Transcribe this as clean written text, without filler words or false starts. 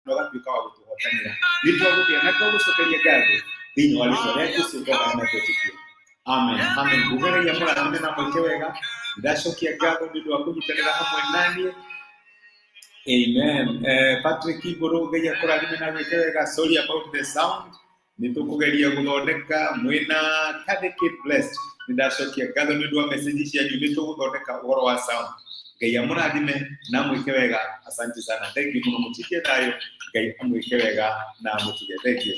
bagatuika wa gutuhotanira nitwagukia na twagucokeria ngatho thiini wa ritwa ria Jesu Kristo na twetikia. Amen. Amen. Gugereria mũrathime na mwĩke wega. Ndacokia ngatho nĩ ũndũ wa kũnyitanĩra hamwe naniĩ. Amen. Patrick Iboro geria kũrathime na mwĩke wega. Sorry about the sound. Nitukugeria guthondeka mwina Kadeke Blessed. Ndacokia ngatho nĩ ũndũ wa message cianyu nituguthondeka ũhoro wa sound. Ngai amũrathime na mwĩke wega. Asante sana. Thank you mũno mũtikie thayo. Ngai amwĩke wega na mũtige. Thank you.